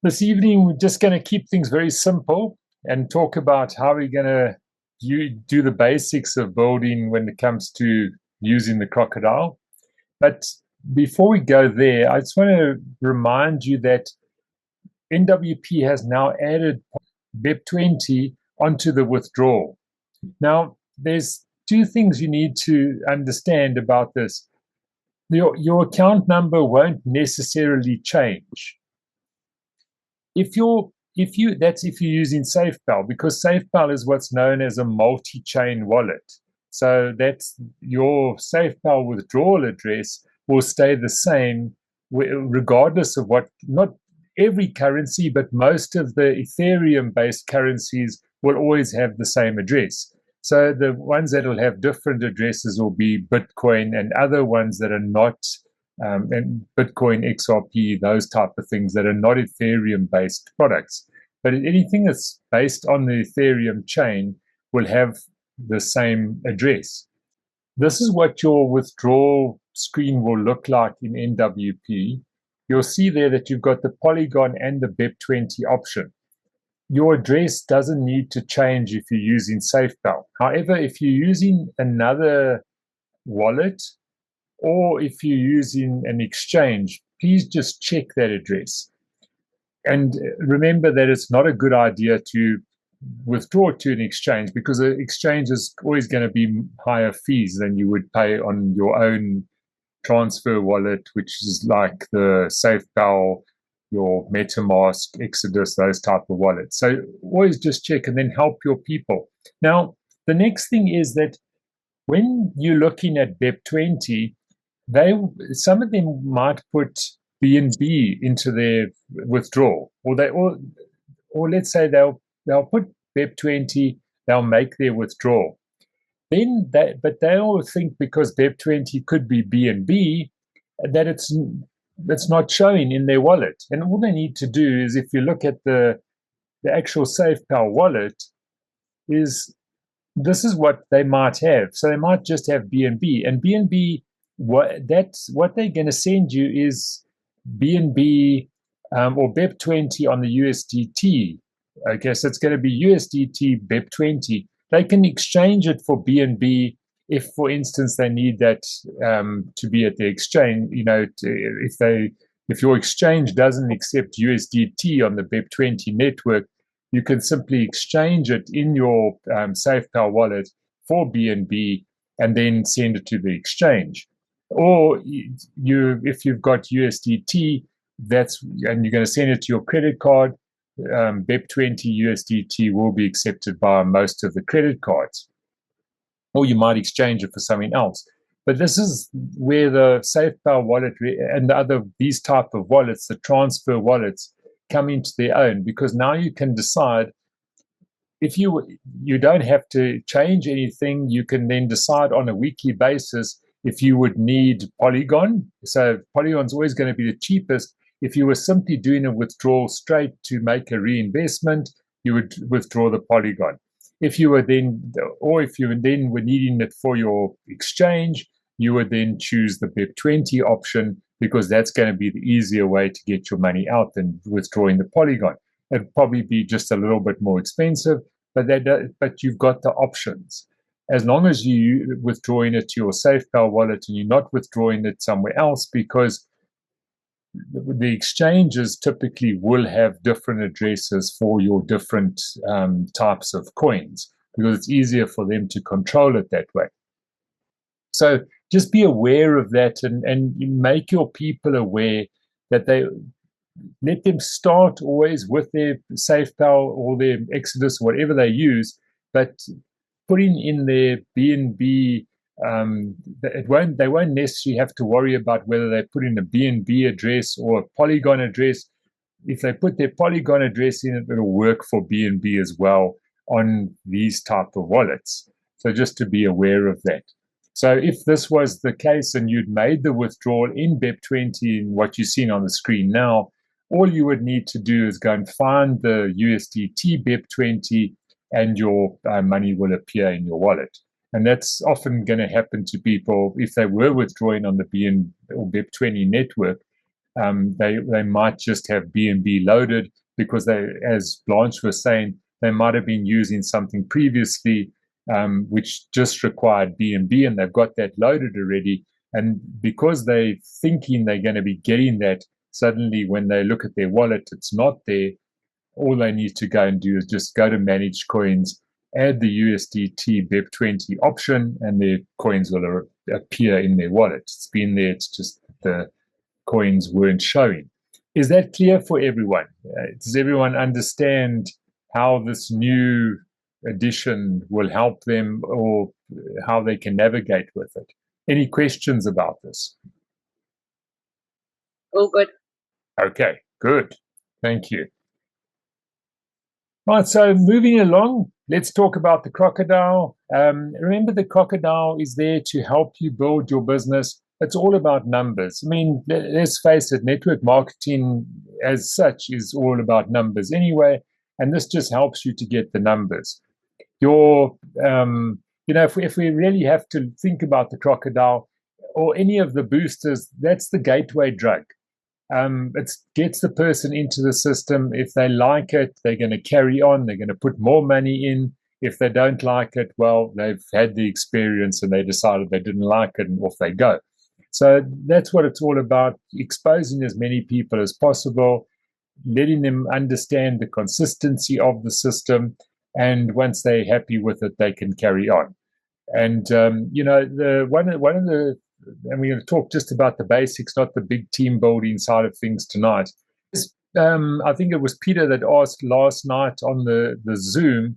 This evening, we're just going to keep things very simple and talk about how we're going to do the basics of building when it comes to using the Crocodile. But before we go there, I just want to remind you that NWP has now added BEP20 onto the withdrawal. Now, there's two things you need to understand about this. Your account number won't necessarily change. If you're using SafePal, because SafePal is what's known as a multi-chain wallet. So that's your SafePal withdrawal address will stay the same regardless of what, not every currency, but most of the Ethereum-based currencies will always have the same address. So the ones that will have different addresses will be Bitcoin, and other ones that are not and Bitcoin, XRP, those type of things that are not Ethereum-based products. But anything that's based on the Ethereum chain will have the same address. This is what your withdrawal screen will look like in NWP. You'll see there that you've got the Polygon and the BEP20 option. Your address doesn't need to change if you're using SafePal. However, if you're using another wallet, or if you're using an exchange, please just check that address. And remember that it's not a good idea to withdraw to an exchange, because an exchange is always going to be higher fees than you would pay on your own transfer wallet, which is like the SafePal, your MetaMask, Exodus, those type of wallets. So always just check and then help your people. Now, the next thing is that when you're looking at BEP20, some of them might put BNB into their withdrawal, or let's say they'll put BEP20, they'll make their withdrawal. But they'll think because BEP20 could be BNB, that it's not showing in their wallet. And all they need to do is, if you look at the actual SafePal wallet, is this is what they might have. So they might just have BNB, and BNB, what they're going to send you is BNB or BEP20 on the USDT. Okay, so it's going to be USDT BEP20. They can exchange it for BNB if, for instance, they need that to be at the exchange. You know, if your exchange doesn't accept USDT on the BEP20 network, you can simply exchange it in your SafePal wallet for BNB and then send it to the exchange. Or if you've got USDT, and you're going to send it to your credit card, BEP20 USDT will be accepted by most of the credit cards. Or you might exchange it for something else. But this is where the SafePal wallet and these type of wallets, the transfer wallets, come into their own, because now you can decide, if you don't have to change anything, you can then decide on a weekly basis if you would need Polygon. So Polygon's always going to be the cheapest. If you were simply doing a withdrawal straight to make a reinvestment, you would withdraw the Polygon. If you were then were needing it for your exchange, you would then choose the BEP20 option, because that's going to be the easier way to get your money out than withdrawing the Polygon. It'd probably be just a little bit more expensive, but you've got the options. As long as you're withdrawing it to your SafePal wallet and you're not withdrawing it somewhere else, because the exchanges typically will have different addresses for your different types of coins, because it's easier for them to control it that way. So just be aware of that, and make your people aware that let them start always with their SafePal or their Exodus, whatever they use, but putting in their BNB, they won't necessarily have to worry about whether they put in a BNB address or a Polygon address. If they put their Polygon address in, it'll work for BNB as well on these type of wallets. So just to be aware of that. So if this was the case and you'd made the withdrawal in BEP20, in what you're seeing on the screen now, all you would need to do is go and find the USDT BEP20, and your money will appear in your wallet. And that's often going to happen to people if they were withdrawing on the BN or BEP20 network. They might just have BNB loaded because they, as Blanche was saying, they might have been using something previously which just required BNB, and they've got that loaded already. And because they're thinking they're going to be getting that, suddenly when they look at their wallet, it's not there. All they need to go and do is just go to Manage Coins, add the USDT BEP20 option, and their coins will appear in their wallet. It's been there, it's just the coins weren't showing. Is that clear for everyone? Does everyone understand how this new addition will help them, or how they can navigate with it? Any questions about this? Oh, good. Okay, good. Thank you. Right, so moving along, let's talk about the Crocodile. Remember, the Crocodile is there to help you build your business. It's all about numbers. I mean, let's face it, network marketing as such is all about numbers anyway, and this just helps you to get the numbers. If we really have to think about the Crocodile or any of the boosters, that's the gateway drug. It gets the person into the system. If they like it, they're going to carry on. They're going to put more money in. If they don't like it, well, they've had the experience and they decided they didn't like it, and off they go. So that's what it's all about, exposing as many people as possible, letting them understand the consistency of the system. And once they're happy with it, they can carry on. And, one of the, and we're going to talk just about the basics, not the big team building side of things tonight. I think it was Peter that asked last night on the Zoom,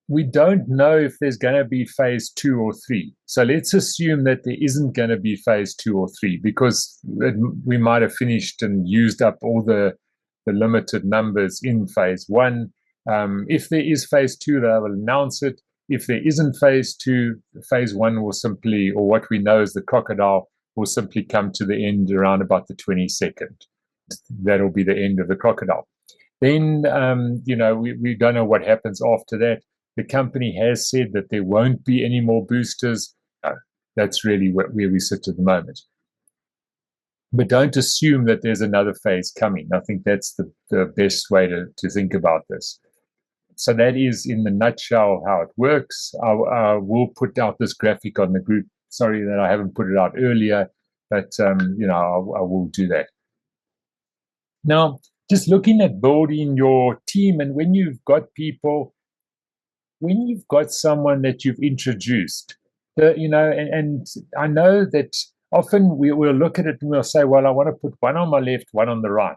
we don't know if there's going to be phase 2 or 3. So let's assume that there isn't going to be phase 2 or 3, because we might have finished and used up all the limited numbers in phase 1. If there is phase 2, they will announce it. If there isn't phase 2, phase 1 will simply, or what we know as the Crocodile, will simply come to the end around about the 22nd. That'll be the end of the Crocodile. Then, we don't know what happens after that. The company has said that there won't be any more boosters. That's really where we sit at the moment. But don't assume that there's another phase coming. I think that's the best way to think about this. So that is, in the nutshell, how it works. I will put out this graphic on the group. Sorry that I haven't put it out earlier, but I will do that. Now, just looking at building your team, and when you've got people, when you've got someone that you've introduced, and I know that often we'll look at it and we'll say, well, I want to put one on my left, one on the right.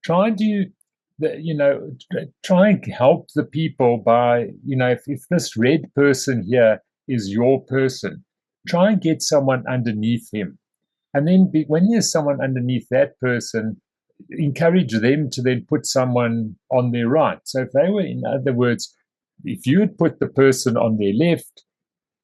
Try and help the people by, if this red person here is your person, try and get someone underneath him. And then when there's someone underneath that person, encourage them to then put someone on their right. So if they were, in other words, if you would put the person on their left,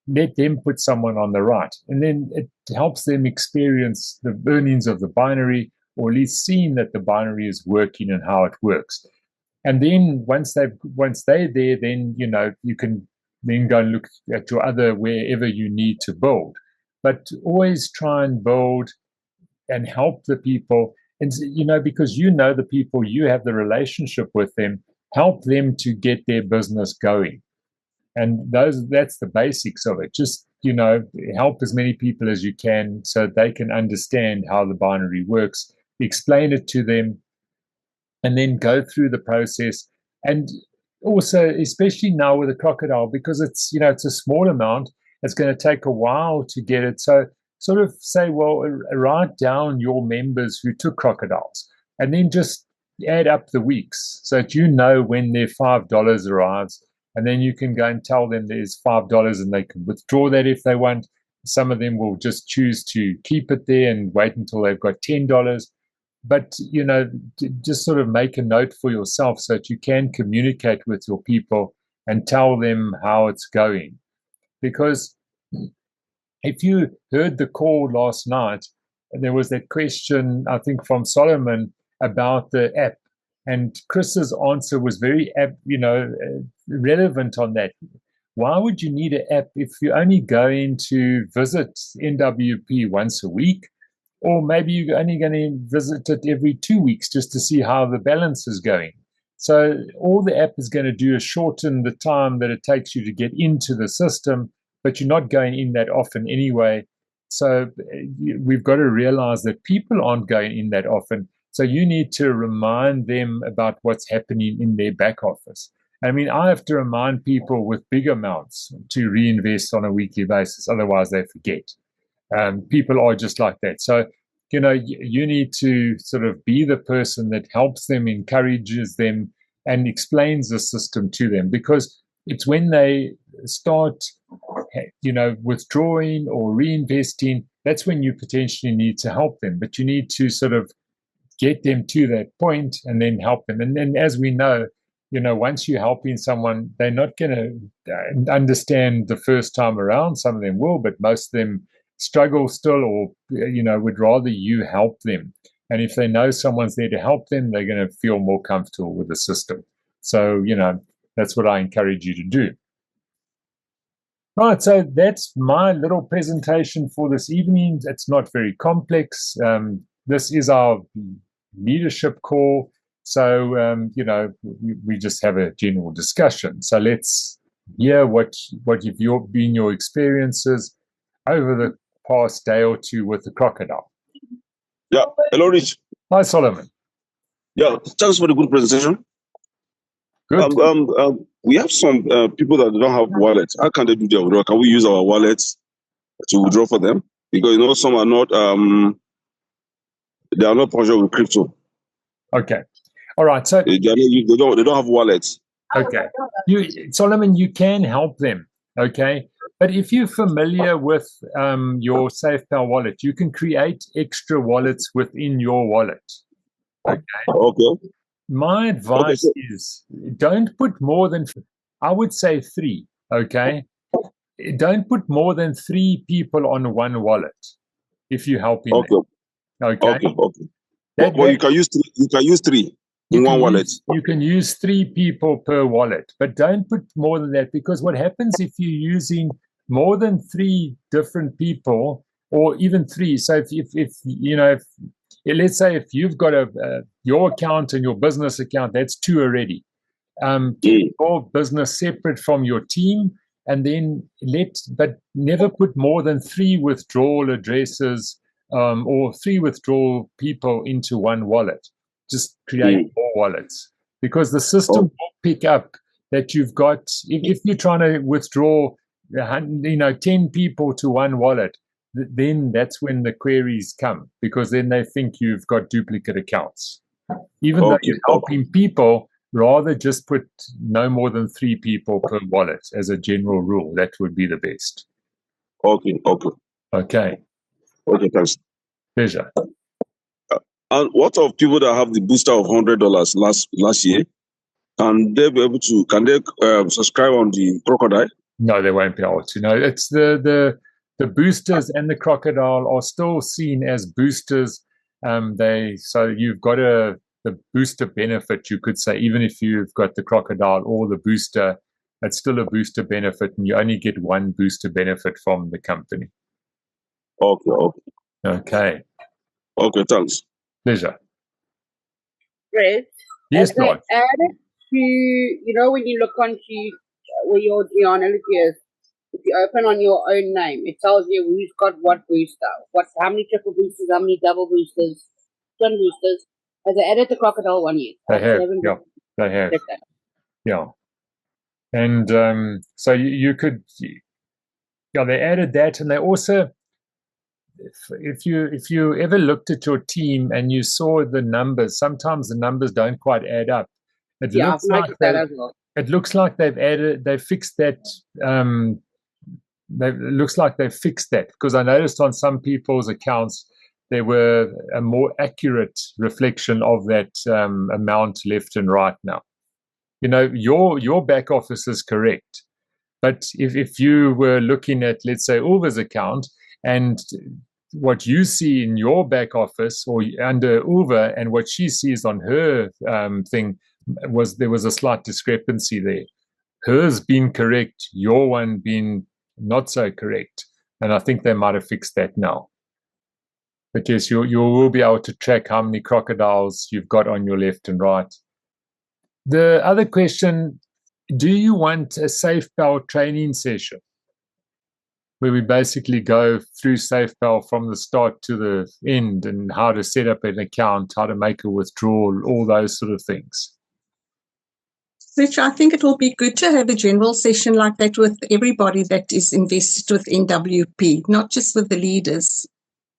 let them put someone on the right. And then it helps them experience the earnings of the binary, or at least seeing that the binary is working and how it works. And then once they're there, then you can then go and look at your other wherever you need to build. But always try and build and help the people. And because the people, you have the relationship with them, help them to get their business going. And that's the basics of it. Just help as many people as you can so they can understand how the binary works, explain it to them, and then go through the process. And also, especially now with the Crocodile, because it's a small amount, it's going to take a while to get it. So sort of say, well, write down your members who took Crocodiles, and then just add up the weeks so that when their $5 arrives, and then you can go and tell them there's $5 and they can withdraw that if they want. Some of them will just choose to keep it there and wait until they've got $10. But, just sort of make a note for yourself so that you can communicate with your people and tell them how it's going. Because if you heard the call last night, there was that question, I think, from Solomon about the app. And Chris's answer was very, relevant on that. Why would you need an app if you're only going to visit NWP once a week? or maybe you're only going to visit it every 2 weeks just to see how the balance is going. So all the app is going to do is shorten the time that it takes you to get into the system, but you're not going in that often anyway. So we've got to realize that people aren't going in that often. So you need to remind them about what's happening in their back office. I mean, I have to remind people with big amounts to reinvest on a weekly basis, otherwise they forget. People are just like that. So, you need to sort of be the person that helps them, encourages them, and explains the system to them, because it's when they start, withdrawing or reinvesting, that's when you potentially need to help them. But you need to sort of get them to that point and then help them. And then, as we know, once you're helping someone, they're not going to understand the first time around. Some of them will, but most of them struggle still, or would rather you help them. And if they know someone's there to help them, they're going to feel more comfortable with the system. So that's what I encourage you to do. Right, so that's my little presentation for this evening. It's not very complex. This is our leadership call. So, we just have a general discussion. So let's hear what have been your experiences over the past day or two with the Crocodile. Yeah, hello, Rich. Hi, Solomon. Yeah, thanks for the good presentation. Good. We have some people that don't have wallets. How can they do their withdrawal? Can we use our wallets to withdraw for them? Because some are not they are not partial with crypto. Okay. All right. So they don't have wallets. Okay. Solomon, you can help them. Okay. But if you're familiar with your SafePal wallet, you can create extra wallets within your wallet. Okay. Okay. My advice is don't put more than, I would say 3. Okay. Don't put more than 3 people on one wallet if you're helping them. Okay. Well, you can use 3. You can use 3 in one wallet. You can use 3 people per wallet, but don't put more than that, because what happens if you're using more than 3 different people, or even 3? So if let's say if you've got your account and your business account, that's 2 already. Keep your business separate from your team, and then but never put more than 3 withdrawal addresses or 3 withdrawal people into one wallet. Just create more wallets, because the system will pick up that you've got, if you're trying to withdraw 10 people to one wallet, then that's when the queries come, because then they think you've got duplicate accounts. Even though you're helping people, rather just put no more than 3 people per wallet as a general rule. That would be the best. Okay, thanks. Pleasure. And what of people that have the booster of $100 last year? Can they be able to? Can they subscribe on the Crocodile? No, they won't be able to. No, it's the boosters and the Crocodile are still seen as boosters. So you've got the booster benefit, you could say, even if you've got the Crocodile or the booster, it's still a booster benefit, and you only get one booster benefit from the company. Okay, thanks. Pleasure. Great. Yes, Lord. Added to, when you look onto where your genealogy is, if you open on your own name, it tells you who's got what booster, how many triple boosters, how many double boosters, twin boosters. Has they added the Crocodile one yet? They have. Yeah, they have. Yeah. And so you could, they added that, and they also, if you ever looked at your team and you saw the numbers, sometimes the numbers don't quite add up. It looks like they've fixed that. It looks like they've fixed that, because I noticed on some people's accounts there were a more accurate reflection of that amount left and right now. Your back office is correct, but if you were looking at, let's say, Ulva's account, and what you see in your back office or under Ulva and what she sees on her thing, there was a slight discrepancy there. Hers being correct, your one being not so correct, and I think they might have fixed that now. But yes, you will be able to track how many crocodiles you've got on your left and right. The other question, do you want a safe bell training session where we basically go through SafeBell from the start to the end and how to set up an account, how to make a withdrawal, all those sort of things? Rich, I think it will be good to have a general session like that with everybody that is invested with NWP, not just with the leaders.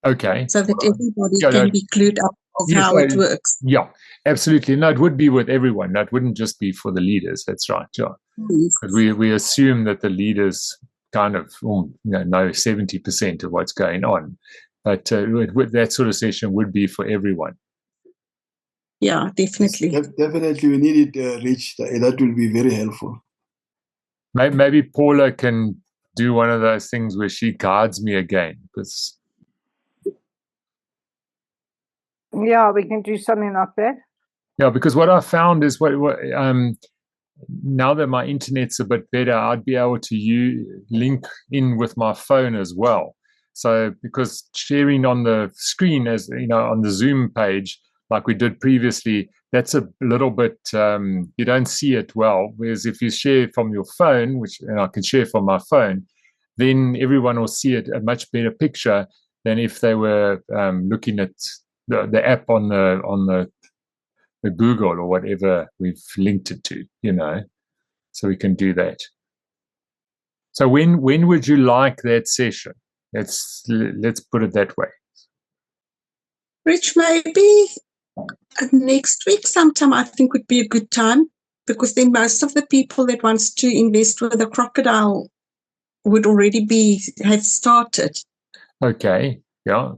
Okay. So that everybody can be clued up of how it works. Yeah, absolutely. No, it would be with everyone. That wouldn't just be for the leaders. That's right. Yeah. Because we assume that the leaders kind of know 70% of what's going on. But that sort of session would be for everyone. Yeah, definitely. Definitely, we need it, Rich. That will be very helpful. Maybe Paula can do one of those things where she guides me again. Because yeah, we can do something like that. Yeah, because what I found is now that my internet's a bit better, I'd be able to link in with my phone as well. So because sharing on the screen, as you know, on the Zoom page, like we did previously, that's a little bit, you don't see it well. Whereas if you share from your phone, which I can share from my phone, then everyone will see it a much better picture than if they were looking at the app on the Google or whatever we've linked it to, so we can do that. So when would you like that session? Let's put it that way. Rich, maybe next week sometime I think would be a good time, because then most of the people that wants to invest with a Crocodile would already have started. Okay, yeah.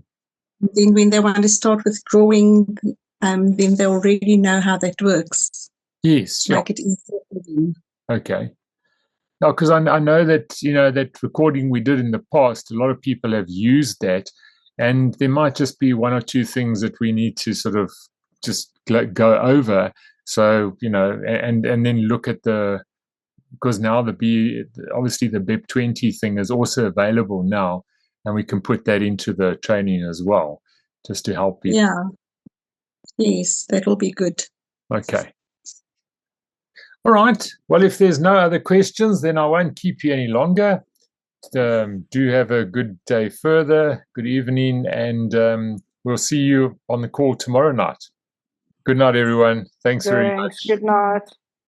Then when they want to start withdrawing, then they already know how that works. Yes, yeah. Make it easier for them. Okay. No, because I know that, that recording we did in the past, a lot of people have used that, and there might just be one or two things that we need to sort of just go over. So, and then look at because now obviously the BEP20 thing is also available now, and we can put that into the training as well, just to help people. Yeah. Yes, that will be good. Okay. All right. Well, if there's no other questions, then I won't keep you any longer. Do have a good day further. Good evening, and we'll see you on the call tomorrow night. Good night, everyone. Thanks very much. Good night.